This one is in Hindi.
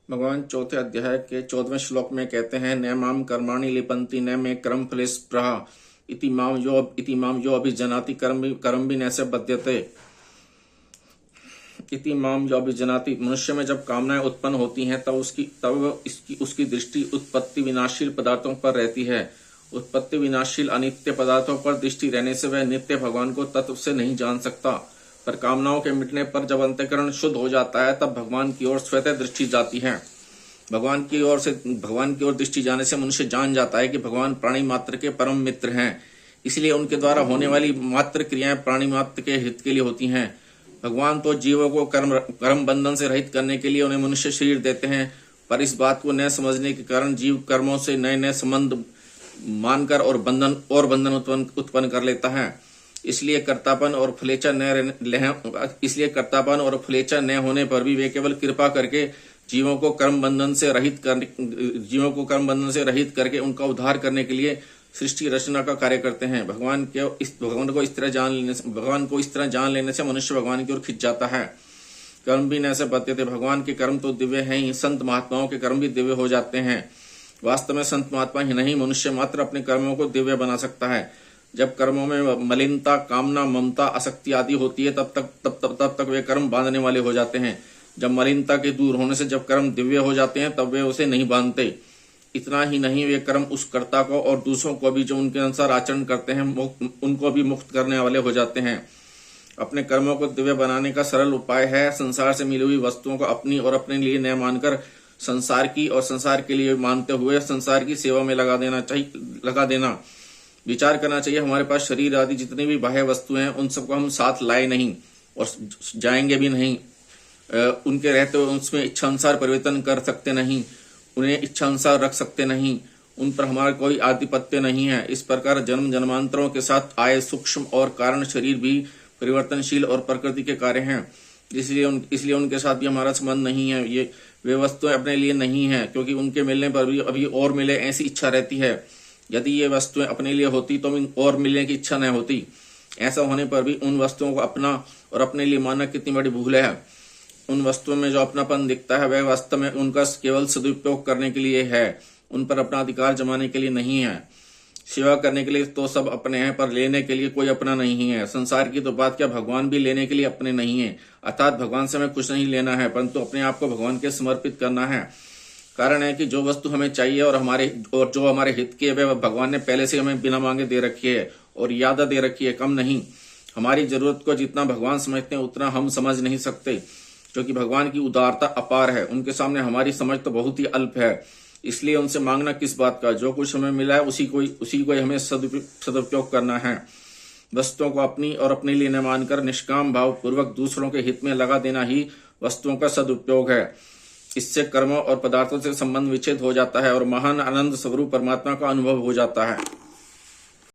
भगवान चौथे अध्याय के 14वें श्लोक में कहते हैं, न माम कर्माणि लिपन्ति न मे कर्म फले स्पृहा इति माम यो अभिजनाति कर्म भी नैसे बध्यते। इति माम जो अभिजनाति, मनुष्य में जब कामनाएं उत्पन्न होती हैं तब उसकी दृष्टि उत्पत्ति विनाशील पदार्थों पर रहती है। उत्पत्ति विनाशील अनित्य पदार्थों पर दृष्टि रहने से वह नित्य भगवान को तत्व से नहीं जान सकता। पर कामनाओं के मिटने पर जब अंतःकरण शुद्ध हो जाता है तब भगवान की ओर स्वतः दृष्टि जाती है। भगवान की ओर दृष्टि जाने से मनुष्य जान जाता है कि भगवान प्राणी मात्र के परम मित्र हैं। इसलिए उनके द्वारा होने वाली मात्र क्रियाएं प्राणी मात्र के हित के लिए होती हैं। भगवान तो जीवों को कर्म बंधन से रहित करने के लिए उन्हें मनुष्य शरीर देते हैं, पर इस बात को न समझने के कारण जीव कर्मों से नए नए संबंध मानकर और बंधन उत्पन्न कर लेता है। इसलिए कर्तापन और फलेच्छा न होने पर भी वे केवल कृपा करके जीवों को कर्म बंधन से रहित करके उनका उद्धार करने के लिए सृष्टि रचना का कार्य करते हैं। भगवान को इस तरह जान लेने से मनुष्य भगवान की ओर खिंच जाता है। कर्म भी ऐसे बदते थे। भगवान के कर्म तो दिव्य हैं ही, संत महात्माओं के कर्म भी दिव्य हो जाते हैं। वास्तव में संत महात्मा ही नहीं, मनुष्य मात्र अपने कर्मों को दिव्य बना सकता है। जब कर्मों में मलिनता, कामना, ममता, आसक्ति आदि होती है तब तक वे कर्म बांधने वाले हो जाते हैं। जब मलिनता के दूर होने से जब कर्म दिव्य हो जाते हैं तब वे उसे नहीं बांधते। इतना ही नहीं, वे कर्म उस कर्ता को और दूसरों को भी जो उनके अनुसार आचरण करते हैं उनको भी मुक्त करने वाले हो जाते हैं। अपने कर्मों को दिव्य बनाने का सरल उपाय है संसार से मिली हुई वस्तुओं को अपनी और अपने लिए न मानकर संसार की और संसार के लिए मानते हुए संसार की सेवा में लगा देना। विचार करना चाहिए, हमारे पास शरीर आदि जितनी भी बाह्य वस्तुएं हैं उन सबको हम साथ लाए नहीं और जाएंगे भी नहीं। उनके रहते हुए उसमें इच्छा अनुसार परिवर्तन कर सकते नहीं, उन्हें इच्छा अनुसार रख सकते नहीं, उन पर हमारा कोई आधिपत्य नहीं है। इस प्रकार जन्म जन्मांतरों के साथ आए सूक्ष्म और कारण शरीर भी परिवर्तनशील और प्रकृति के कार्य हैं। इसलिए उनके साथ भी हमारा संबंध नहीं है। वे वस्तुएं अपने लिए नहीं है, क्योंकि उनके मिलने पर भी अभी और मिले ऐसी इच्छा रहती है। यदि ये वस्तुएं अपने लिए होती तो और मिलने की इच्छा न होती। ऐसा होने पर भी उन वस्तुओं को अपना और अपने लिए मानना कितनी बड़ी भूल है। उन वस्तुओं में जो अपनापन दिखता है वह वास्तव में उनका केवल सदुपयोग करने के लिए है, उन पर अपना अधिकार जमाने के लिए नहीं है। सेवा करने के लिए तो सब अपने हैं, पर लेने के लिए कोई अपना नहीं है। संसार की तो बात क्या, भगवान भी लेने के लिए अपने नहीं है। अर्थात भगवान से हमें कुछ नहीं लेना है, परंतु अपने आप को भगवान के समर्पित करना है। कारण है कि जो वस्तु हमें चाहिए और जो हमारे हित की है वह भगवान ने पहले से हमें बिना मांगे दे रखी है और यादा दे रखी है, कम नहीं। हमारी जरूरत को जितना भगवान समझते हैं उतना हम समझ नहीं सकते, क्योंकि भगवान की उदारता अपार है। उनके सामने हमारी समझ तो बहुत ही अल्प है। इसलिए उनसे मांगना किस बात का, जो कुछ हमें मिला है उसी को हमें सदुपयोग करना है। वस्तुओं को अपनी और अपने लिए न मानकर निष्काम भाव पूर्वक दूसरों के हित में लगा देना ही वस्तुओं का सदुपयोग है। इससे कर्मों और पदार्थों से संबंध विच्छेद हो जाता है और महान आनंद स्वरूप परमात्मा का अनुभव हो जाता है।